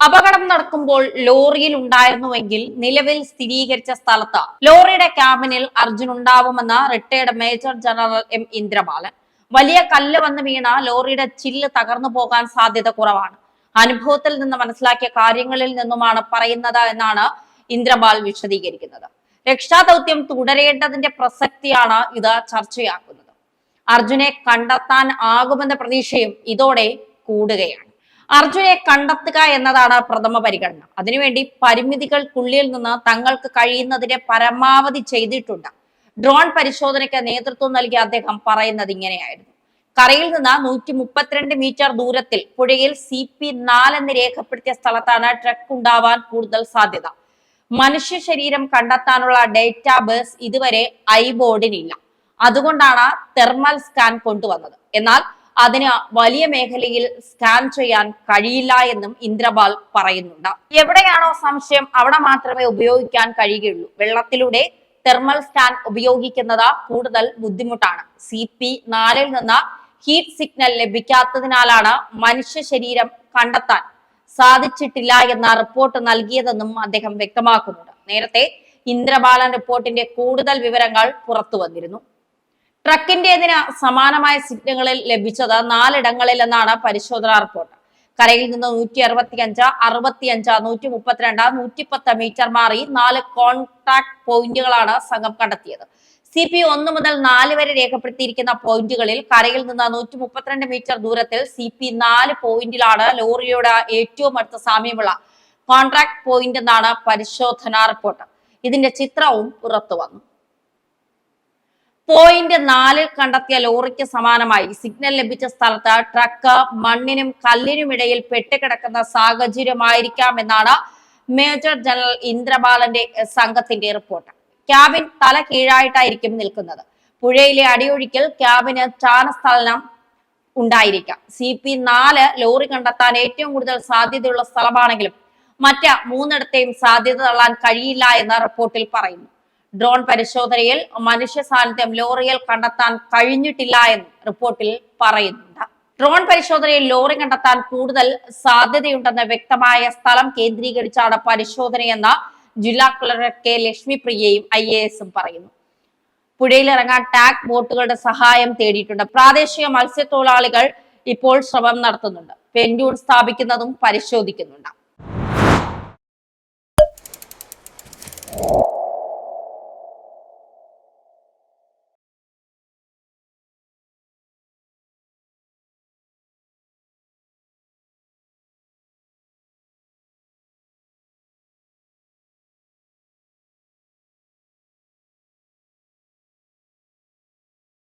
അപകടം നടക്കുമ്പോൾ ലോറിയിൽ ഉണ്ടായിരുന്നുവെങ്കിൽ നിലവിൽ സ്ഥിരീകരിച്ച സ്ഥലത്ത് ലോറിയുടെ ക്യാബിനിൽ അർജുൻ ഉണ്ടാവുമെന്ന് retired major general M Indrabalan. വലിയ കല്ല് വന്ന് വീണ ലോറിയുടെ ചില്ല് തകർന്നു പോകാൻ സാധ്യത കുറവാണ്. അനുഭവത്തിൽ നിന്ന് മനസ്സിലാക്കിയ കാര്യങ്ങളിൽ നിന്നുമാണ് പറയുന്നത് എന്നാണ് ഇന്ദ്രബാൽ വിശദീകരിക്കുന്നത്. രക്ഷാദൌത്യം തുടരേണ്ടതിന്റെ പ്രസക്തിയാണ് ഇത് ചർച്ചയാക്കുന്നത്. അർജുനെ കണ്ടെത്താൻ ആകുമെന്ന പ്രതീക്ഷയും ഇതോടെ കൂടുകയാണ്. അർജുനെ കണ്ടെത്തുക എന്നതാണ് പ്രഥമ പരിഗണന. അതിനുവേണ്ടി പരിമിതികൾക്കുള്ളിൽ നിന്ന് തങ്ങൾക്ക് കഴിയുന്നതിന്റെ പരമാവധി ചെയ്തിട്ടുണ്ട്. ഡ്രോൺ പരിശോധനയ്ക്ക് നേതൃത്വം നൽകിയ അദ്ദേഹം പറയുന്നത് ഇങ്ങനെയായിരുന്നു. കരയിൽ നിന്ന് 132 മീറ്റർ ദൂരത്തിൽ പുഴയിൽ CP4 എന്ന് രേഖപ്പെടുത്തിയ സ്ഥലത്താണ് ട്രക്ക് ഉണ്ടാവാൻ കൂടുതൽ സാധ്യത. മനുഷ്യ ശരീരം കണ്ടെത്താനുള്ള ഡേറ്റാബേസ് ഇതുവരെ ഐബോർഡിനില്ല. അതുകൊണ്ടാണ് തെർമൽ സ്കാൻ കൊണ്ടുവന്നത്. എന്നാൽ അതിന് വലിയ മേഖലയിൽ സ്കാൻ ചെയ്യാൻ കഴിയില്ല എന്നും ഇന്ദ്രബാൽ പറയുന്നുണ്ട്. എവിടെയാണോ സംശയം അവിടെ മാത്രമേ ഉപയോഗിക്കാൻ കഴിയുകയുള്ളൂ. വെള്ളത്തിലൂടെ തെർമൽ സ്കാൻ ഉപയോഗിക്കുന്നത് കൂടുതൽ ബുദ്ധിമുട്ടാണ്. CP4 നിന്ന് ഹീറ്റ് സിഗ്നൽ ലഭിക്കാത്തതിനാലാണ് മനുഷ്യ ശരീരം കണ്ടെത്താൻ സാധിച്ചിട്ടില്ല എന്ന റിപ്പോർട്ട് നൽകിയതെന്നും അദ്ദേഹം വ്യക്തമാക്കുന്നുണ്ട്. നേരത്തെ ഇന്ദ്രബാലൻ റിപ്പോർട്ടിന്റെ കൂടുതൽ വിവരങ്ങൾ പുറത്തു വന്നിരുന്നു. ട്രക്കിന്റേതിന് സമാനമായ സിഗ്നലുകളിൽ ലഭിച്ചത് 4 ഇടങ്ങളിൽ എന്നാണ് പരിശോധനാ റിപ്പോർട്ട്. കരയിൽ നിന്ന് 165, 65, 132, 110 മീറ്റർ മാറി 4 കോൺടാക്ട് പോയിന്റുകളാണ് സംഘം കണ്ടെത്തിയത്. CP1 മുതൽ 4 വരെ രേഖപ്പെടുത്തിയിരിക്കുന്ന പോയിന്റുകളിൽ കരയിൽ നിന്ന് 132 മീറ്റർ ദൂരത്തിൽ CP4 പോയിന്റിലാണ് ലോറിയുടെ ഏറ്റവും അടുത്ത സാമ്യമുള്ള കോൺട്രാക്ട് പോയിന്റ് എന്നാണ് പരിശോധനാ റിപ്പോർട്ട്. ഇതിന്റെ ചിത്രവും പുറത്തു വന്നു. പോയിന്റ് 4 കണ്ടെത്തിയ ലോറിക്ക് സമാനമായി സിഗ്നൽ ലഭിച്ച സ്ഥലത്ത് ട്രക്ക് മണ്ണിനും കല്ലിനും ഇടയിൽ പെട്ടുകിടക്കുന്ന സാഹചര്യമായിരിക്കാം എന്നാണ് മേജർ ജനറൽ ഇന്ദ്രബാലന്റെ സംഘത്തിന്റെ റിപ്പോർട്ട്. ക്യാബിൻ തല കീഴായിട്ടായിരിക്കും നിൽക്കുന്നത്. പുഴയിലെ അടിയൊഴുക്കിൽ ക്യാബിന് ചാനസ്ഥലനം ഉണ്ടായിരിക്കാം. CP4 ലോറി കണ്ടെത്താൻ ഏറ്റവും കൂടുതൽ സാധ്യതയുള്ള സ്ഥലമാണെങ്കിലും മറ്റ് 3 സാധ്യത തള്ളാൻ കഴിയില്ല എന്ന് റിപ്പോർട്ടിൽ പറയുന്നു. ഡ്രോൺ പരിശോധനയിൽ മനുഷ്യ സാന്നിധ്യം ലോറിയിൽ കണ്ടെത്താൻ കഴിഞ്ഞിട്ടില്ല എന്ന് റിപ്പോർട്ടിൽ പറയുന്നുണ്ട്. ഡ്രോൺ പരിശോധനയിൽ ലോറി കണ്ടെത്താൻ കൂടുതൽ സാധ്യതയുണ്ടെന്ന് വ്യക്തമായ സ്ഥലം കേന്ദ്രീകരിച്ചാണ് പരിശോധനയെന്ന് ജില്ലാ കളക്ടർ K ലക്ഷ്മിപ്രിയയും IAS പറയുന്നു. പുഴയിലിറങ്ങാൻ ടാഗ് ബോട്ടുകളുടെ സഹായം തേടിയിട്ടുണ്ട്. പ്രാദേശിക മത്സ്യത്തൊഴിലാളികൾ ഇപ്പോൾ ശ്രമം നടത്തുന്നുണ്ട്. പെൻഡ്യൂൺ സ്ഥാപിക്കുന്നതും പരിശോധിക്കുന്നുണ്ട്.